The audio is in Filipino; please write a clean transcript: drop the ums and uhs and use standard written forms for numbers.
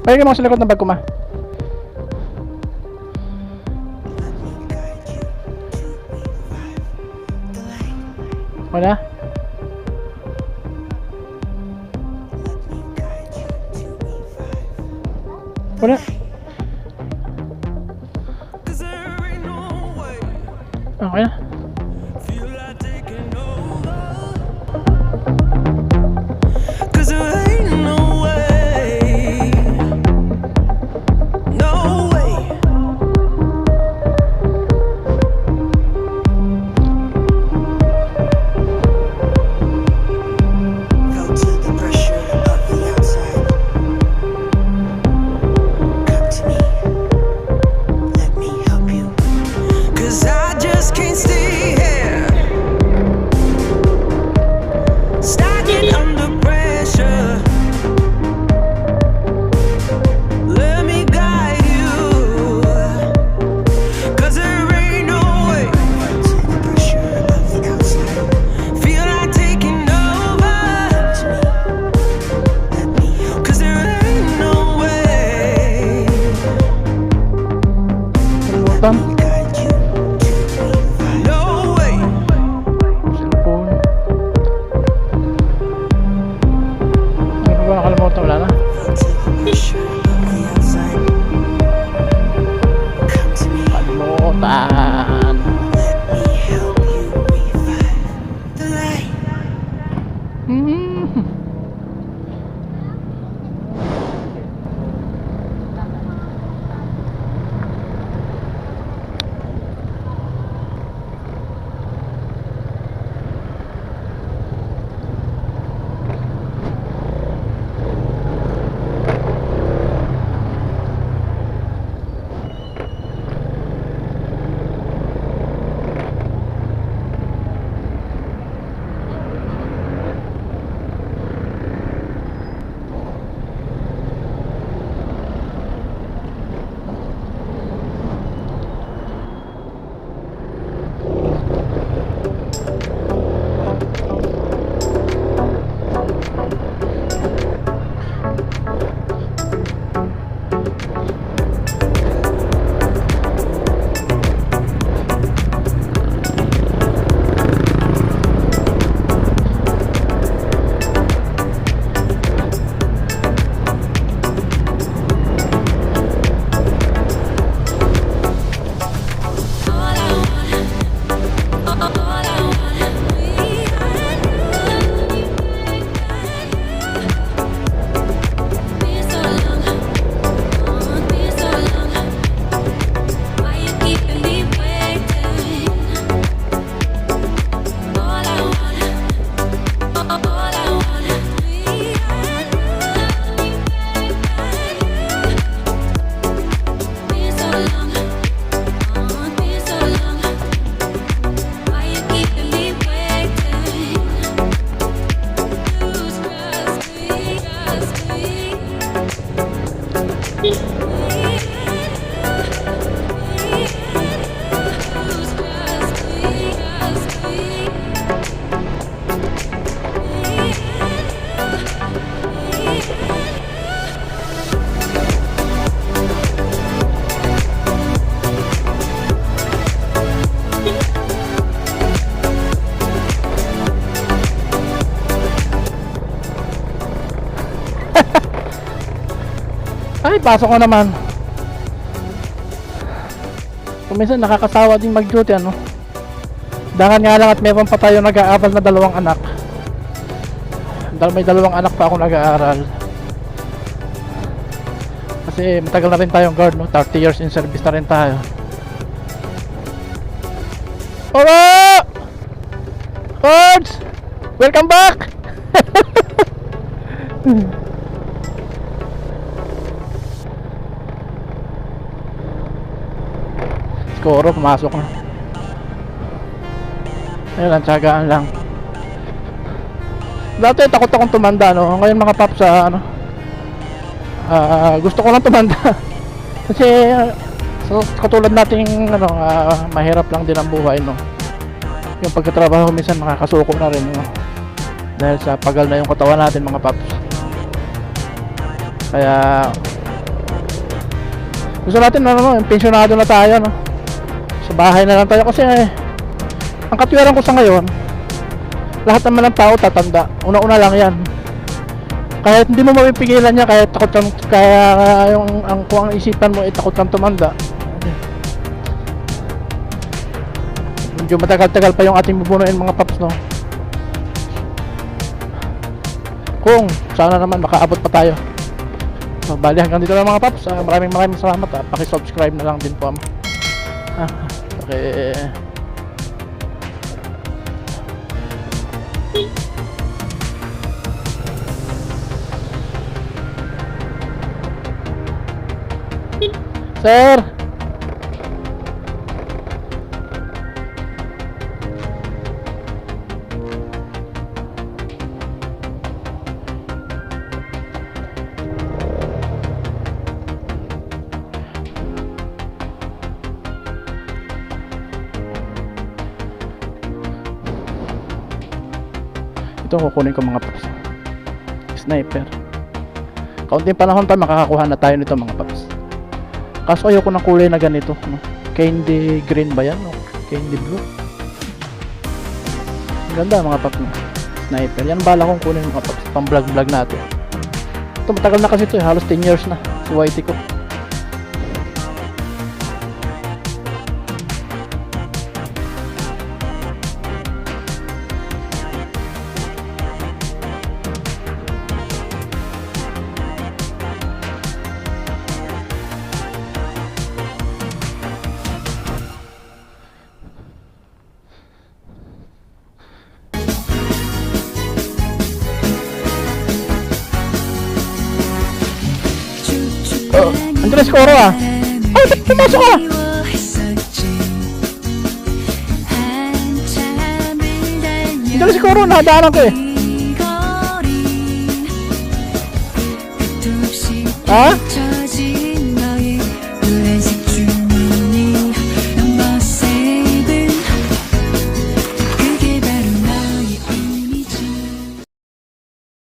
Pwede mo sa likod ng bag ko, ma. Wala? Wala? Okay na. Ay, pasok ko naman. Kung minsan nakakasawa din mag-duty, ano. Dangan nga lang at meron pa tayo nag-aaral na 2 anak. May 2 anak pa ako nag-aaral. Kasi matagal na rin tayong guard, no? 30 years in service na rin tayo. Ora! Guards! Welcome back! Skoro, pumasok na. Ayun lang, tiyagaan lang. Dati takot akong tumanda, no? Ngayon mga paps, ano, gusto ko lang tumanda. Kasi so, katulad nating ano, mahirap lang din ang buhay, no? Yung pagkatrabaho minsan makakasuko na rin, no? Dahil sa pagal na yung katawan natin mga paps. Kaya gusto natin ano, yung pensyonado na tayo, no? Sa bahay na lang tayo kasi ang katwiran ko sa ngayon, lahat naman ng tao tatanda. Una-una lang yan. Kahit hindi mo mapipigilan niya, kahit takot kang, kaya yung kung ang isipan mo ay takot kang tumanda. Medyo matagal-tagal pa yung ating bubunuin mga paps, no? Kung sana naman makaabot pa tayo. So, bali hanggang dito lang mga paps. Maraming salamat. Paki-subscribe na lang din po. Okay. Sir. Ito kukunin ko mga paps. Sniper. Kaunting panahon pa makakakuha na tayo nito mga paps. Kaso ayoko ng kulay na ganito, no? Candy green ba yan? O candy blue? Ganda mga paps, no? Sniper. Yan bala kong kunin mga paps. Pang vlog natin. Ito matagal na kasi ito, halos 10 years na. Si Whitey ko. Andres Coro ah. Ay, pumasok ka! Andres Coro, nadaanan ko eh. Ha?